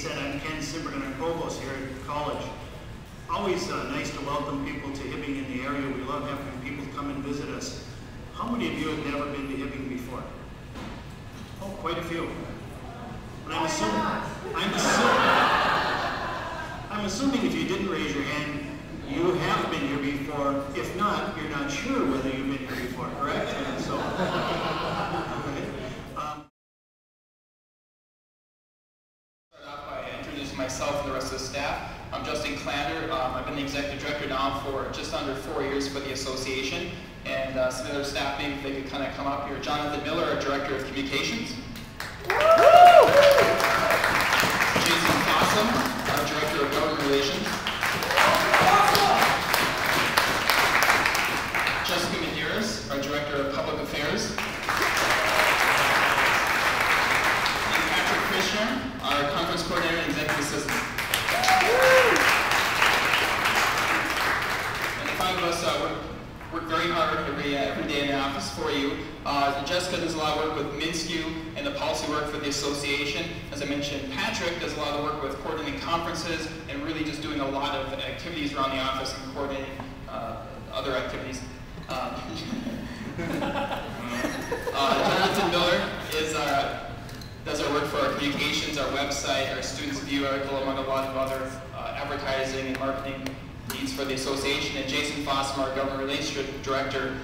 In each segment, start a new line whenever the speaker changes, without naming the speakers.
said, I'm Ken Simberton, I'm provost here at the college. Always nice to welcome people to Hibbing in the area. We love having people come and visit us. How many of you have never been to Hibbing before? Oh, quite a few. And I'm assuming if you didn't raise your hand, you have been here before. If not, you're not sure whether you've been here before, correct? And so,
Start off by introducing myself and the rest of the staff. I'm Justin Klander. I've been the executive director now for just under 4 years for the association. And some other staff, maybe if they could kind of come up here. Jonathan Miller, our director of communications. Jason Fossum, our director of government relations. Jessica Maderas, our director of public affairs. And Patrick Krishner, our conference coordinator and executive assistant. And the five of us work very hard every day in the office for you. Jessica does a lot of work with MSCU and the policy work for the association. As I mentioned, Patrick does a lot of work with coordinating conferences and really just doing a lot of activities around the office and coordinating other activities. Jonathan Miller does our work for our communications, our website, our Students View article, among a lot of other advertising and marketing needs for the association. And Jason Fossum, our government relations director,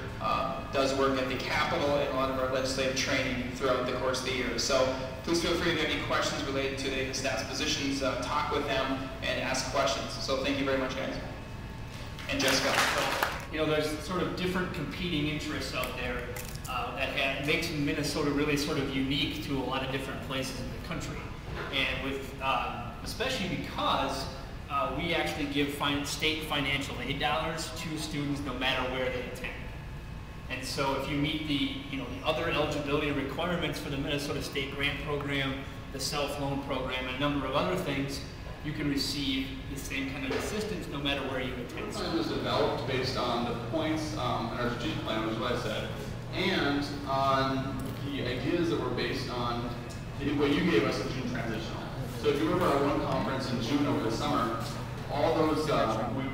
does work at the Capitol and a lot of our legislative training throughout the course of the year. So please feel free if you have any questions related to the staff's positions, talk with them and ask questions. So thank you very much, guys. And Jessica.
You know, there's sort of different competing interests out there that makes Minnesota really sort of unique to a lot of different places in the country. And with, especially because we actually give state financial aid dollars to students no matter where they attend. And so if you meet the other eligibility requirements for the Minnesota State Grant Program, the self-loan program, and a number of other things, you can receive the same kind of assistance no matter where you attend.
It was developed based on the points in our strategic plan, which is what I said, and on the ideas that were based on what you gave us in June transitional. So if you remember our one conference in June over the summer, all those,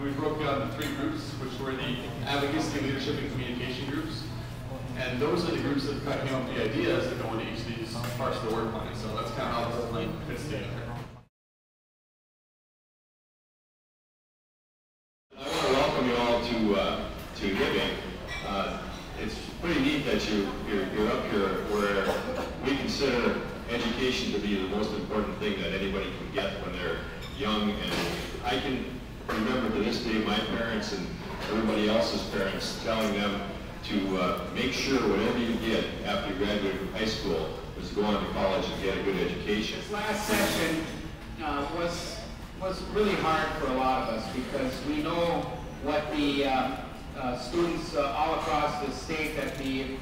we broke down into 3 groups, which were the advocacy, leadership, and communication groups. And those are the groups that came up with the ideas that go into each of these parts of the work plan. So that's kind of how the whole thing fits together.
I want to welcome you all to Hibbing. It's pretty neat that you're up here where we consider education to be the most important thing that anybody can get when they're young. And I can remember to this day my parents and everybody else's parents telling them to make sure whatever you get after you graduate from high school was to go on to college and get a good education.
This last session was really hard for a lot of us because we know what the students all across the state at the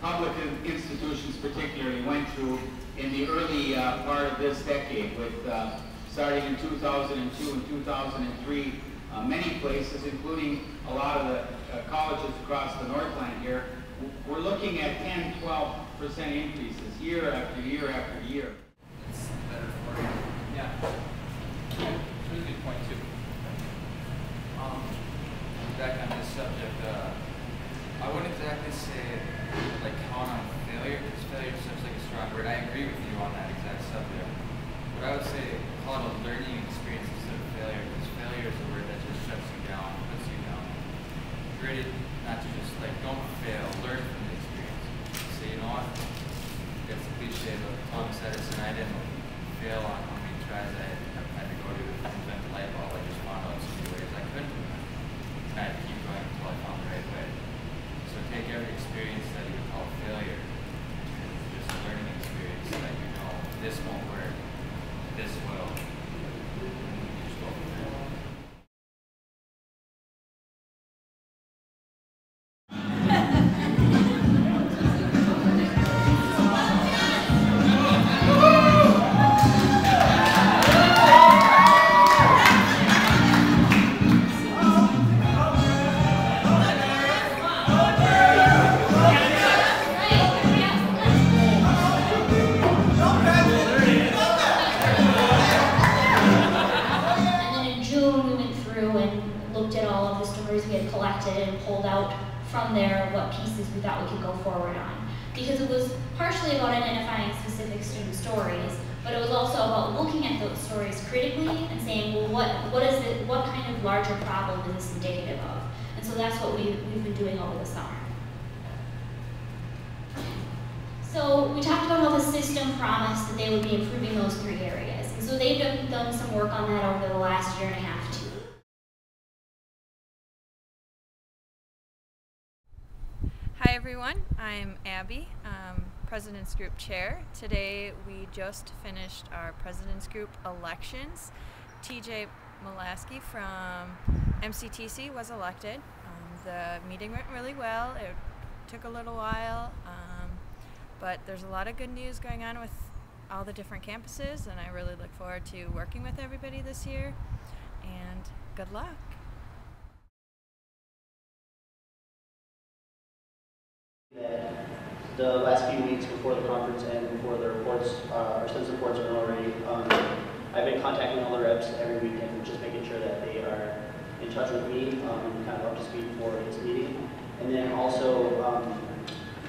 public institutions particularly went through in the early part of this decade with starting in 2002 and 2003, many places, including a lot of the colleges across the Northland here, we're looking at 10–12% increases year after year after year.
It's better for you. Yeah. Really good point too. Back on this subject, I wouldn't exactly say like count on failure, because failure is such like a strong word. I agree with you on that exact subject. But I would say call it a learning experience instead of failure, because failure is a word that just shuts you down, puts you down. You're ready not to just like don't fail, learn from the experience. Say, you know what? It's a cliche, but Thomas Edison, I didn't fail on how many tries I had to go to invent the light bulb. I just found out so many ways I couldn't do it. I had to keep going until I found the right way. So take every experience that you would call failure and just a learning experience so that you know this won't work, this will. You just go from there.
selected and pulled out from there what pieces we thought we could go forward on. Because it was partially about identifying specific student stories, but it was also about looking at those stories critically and saying, well, what kind of larger problem is this indicative of? And so that's what we've been doing over the summer. So we talked about how the system promised that they would be improving those 3 areas. And so they've done some work on that over the last year and a half too.
Hi everyone, I'm Abby, President's Group Chair. Today we just finished our President's Group elections. TJ Molaski from MCTC was elected. The meeting went really well. It took a little while, but there's a lot of good news going on with all the different campuses, and I really look forward to working with everybody this year, and good luck.
The last few weeks before the conference and before the reports, our census reports are already, I've been contacting all the reps every week and just making sure that they are in touch with me and kind of up to speed for this meeting. And then also,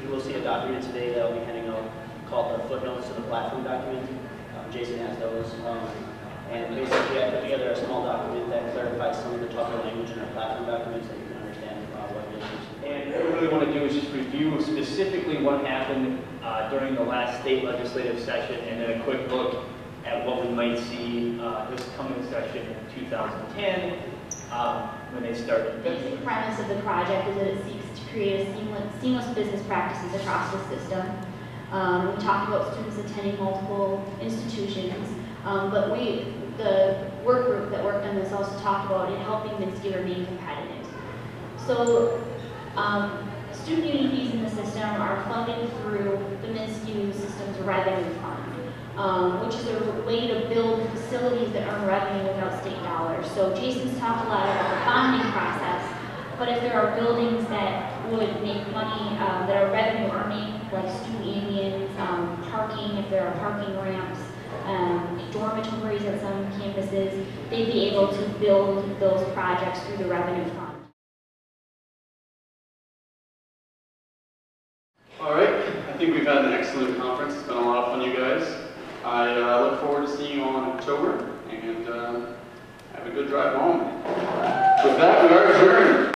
you will see a document today that I'll be handing out called the footnotes to the platform document. Jason has those. And basically I put together a small document that clarifies some of the tougher language in our platform documents so you can understand what it is. And what we really want to do is just review specifically what happened during the last state legislative session, and then a quick look at what we might see this coming session in 2010 when they started.
The basic premise of the project is that it seeks to create a seamless business practices across the system. We talked about students attending multiple institutions, but the work group that worked on this also talked about it helping MSCSA remain competitive. So student union fees in the system are funded through the MSCSA system's revenue fund, which is a way to build facilities that earn revenue without state dollars. So Jason's talked a lot about the bonding process, but if there are buildings that would make money, that are revenue earning, like student unions, parking, if there are parking ramps, dormitories at some campuses, they'd be able to build those projects through the revenue fund.
All right, I think we've had an excellent conference. It's been a lot of fun, you guys. I look forward to seeing you all in October, and have a good drive home. With that, we are adjourned.